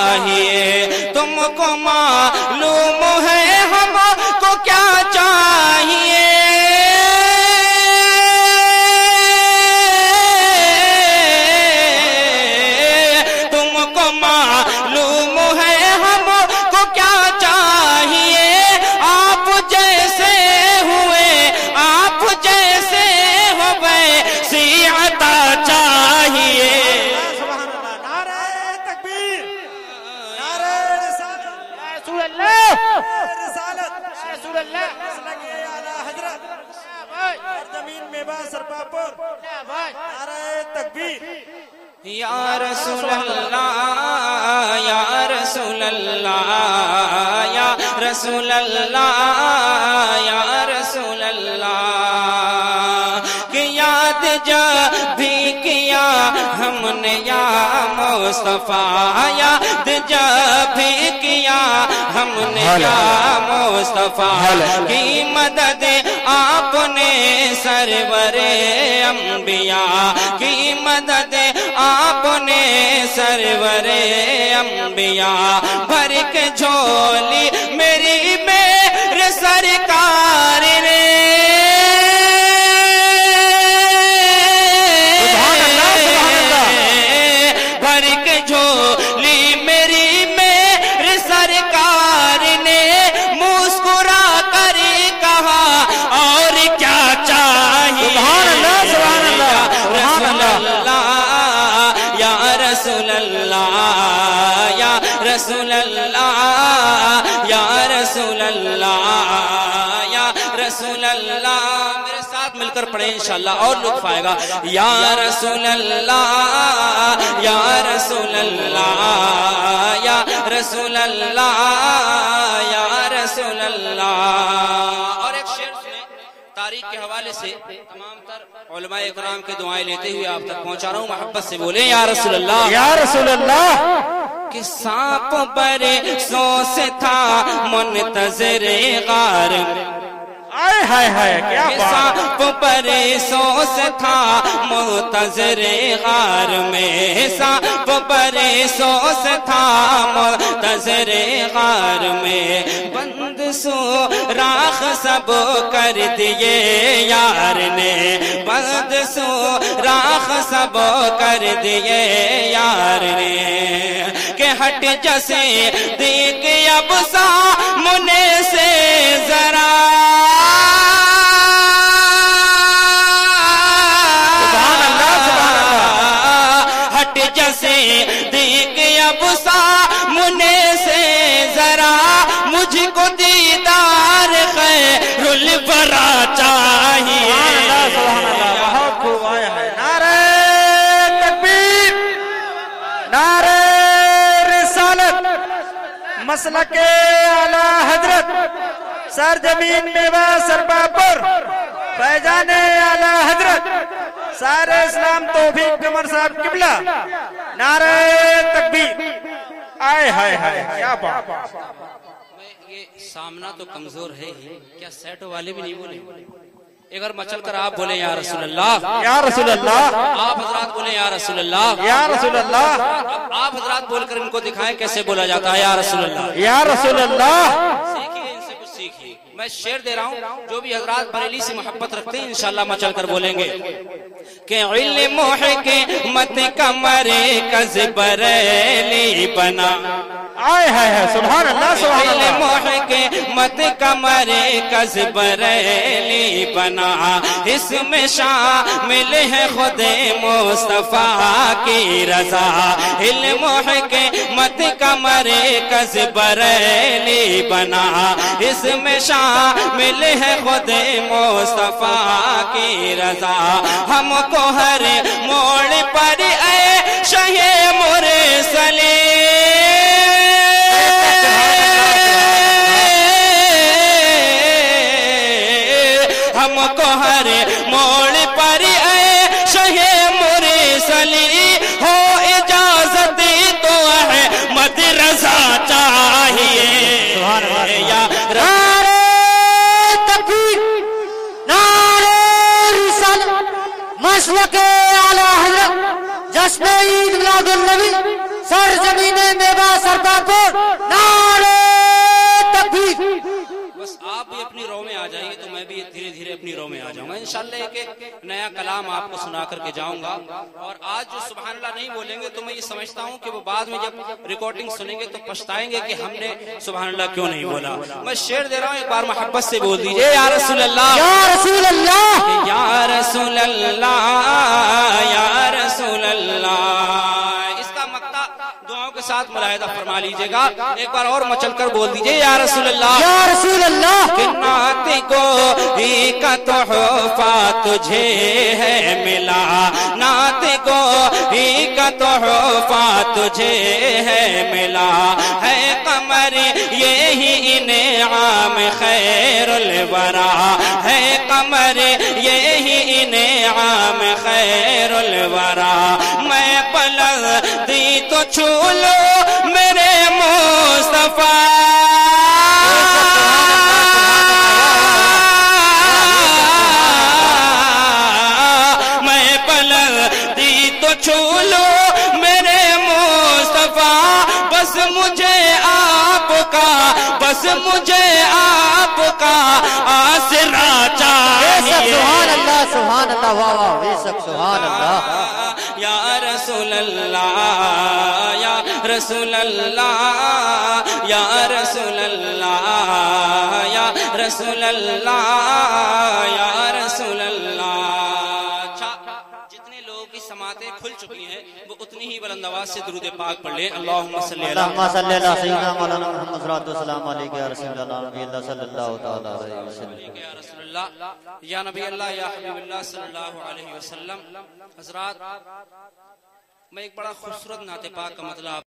چاہیے، تم کو معلوم ہے ہم کو کیا چاہیے، تم کو معلوم ہے ہم کو کیا چاہیے، آپ جیسے ہوئے آپ جیسے ہو ویسی عطا چاہیے۔ یا رسول اللہ یا رسول اللہ یا رسول اللہ یا رسول اللہ کہ یاد جب بھی کیا ہم نے یا مصطفیٰ، یاد جب بھی کیا ہم نے یا مصطفیٰ کی مدد آپ نے سرور انبیاء کی مدد آپ نے سرور انبیاء بھر کے جھولی میری میرے سرکار نے بھر کے جھولی میری میرے سرکار نے مسکرا کر کہا اور کیا چاہیے، سبحان اللہ یا رسول اللہ یا رسول اللہ یا رسول اللہ یا رسول اللہ، میرے ساتھ مل کر پڑھیں انشاءاللہ اور لطف آئے گا۔ یا رسول اللہ یا رسول اللہ یا رسول اللہ یا رسول اللہ۔ اور ایک شعر سنیں تاریخ کے حوالے سے، تمام تر علماء اکرام کے دعائیں لیتے ہوئے آپ تک پہنچا رہا ہوں، محبت سے بولیں یا رسول اللہ یا رسول اللہ۔ کہ سانپ برسوں سے تھا منتظر غار، کیا سانپ برسوں سے تھا منتظر غار میں، سانپ برسوں سے تھا منتظر غار میں، بند سوراخ سب کر دیے یار نے، بند سوراخ سب کر دیے یار نے، کہ ہٹ جیسے دیکھ اب سامنے سے ذرا، جیسے دیکھ اب سامنے سے ذرا، مجھ کو دیدار خیر الورا چاہیے۔ بہت خوب آیا ہے، نعرہ تکبیر، نعرہ رسالت، مسلک اعلی حضرت سرزمین میوہ سرپاپور فیضان اعلی حضرت سارے اسلام توفیق قمر صاحب قبلہ، نعرہ تکبیر، آئے ہائے ہائے کیا بات۔ یہ سامنا تو کمزور ہے ہی، کیا سیٹو والے بھی نہیں بولے؟ ایک بار مچل کر آپ بولیں یا رسول اللہ یا رسول اللہ، آپ حضرات بولیں یا رسول اللہ یا رسول اللہ، آپ حضرات بول کر ان کو دکھائیں کیسے بولا جاتا ہے یا رسول اللہ یا رسول اللہ۔ سیکھیے ان سے کچھ سیکھیے۔ میں شعر دے رہا ہوں، جو بھی حضرات بریلی سے محبت رکھتے ہیں انشاءاللہ مچل کر بولیں گے کہ علم و حکمت کا مرکز بریلی بنا، آئے ہے سبحان اللہ سبحان علم و اللہ، حکمت کا مرکز بریلی بنا، اس میں شامل ہے خود مصطفیٰ کی رضا، علم و حکمت کا مرکز بریلی بنا، اس میں شامل ہے خود مصطفیٰ کی رضا، ہم کو ہر موڑ پر اے شہ مرسلی، ہم کو ہر موڑ پر اے شہ مرسلی، ہو اجازت تو احمد رضا چاہیے یا مسلک اعلی حضرت جشن عید میلاد النبی سرزمین میوہ کرتارپور نعرہ تکبیر. بس آپ بھی اپنی رو میں آ جائیے تو میں بھی دھیرے دھیرے اپنی رو میں آ جاؤں گا. انشاءاللہ ایک نیا کلام آپ کو سنا کر کے جاؤں گا. اور آج جو سبحان اللہ نہیں بولیں گے تو میں یہ سمجھتا ہوں کہ وہ بعد میں جب ریکارڈنگ سنیں گے تو پچھتائیں گے کہ ہم نے سبحان اللہ کیوں نہیں بولا. میں شعر دے رہا ہوں, ایک بار محبت سے بول دیجئے یا رسول اللہ, یا رسول اللہ, یا رسول اللہ, یا رسول اللہ. اس کا مقطع دعاؤں کے ساتھ ملاحظہ فرما لیجئے گا. ایک بار اور مچل کر بول دیجئے یا رسول اللہ, یا رسول اللہ. کہ نعت کو ہی کا تحفہ تجھے ہے ملا, نعت کو ہی کا تحفہ تجھے ہے ملا, ہے قمر یہی انعام خیر الورا, ہے قمر یہی انعام خیر الورا. میں پلک دی تو چھو لو میرے مصطفیٰ, میں پلک دی تو چھو لو میرے مصطفیٰ. بس مجھے آپ کا, بس مجھے آپ کا آسرا چاہیے. سبحان اللہ, سبحان اللہ, واہ واہ, بے شک سبحان اللہ. یا رسول اللہ, یا رسول اللہ, یا رسول اللہ, یا رسول اللہ, یا رسول اللہ. اچھا, جتنے لوگوں کی سماعتیں کھل چکی ہیں وہ اتنی ہی بلند آواز سے درود پاک پڑھ لیں. اللہم صلی اللہ اللہم صلی اللہ سیدنا مولانا محمد صلی اللہ علیہ وسلم یا رسول اللہ, نبی اللہ صلی اللہ تعالی علیہ وسلم, یا رسول اللہ, یا نبی اللہ, یا حبیب اللہ صلی اللہ علیہ وسلم. حضرات, میں ایک بڑا خوبصورت نعت پاک کا مطلب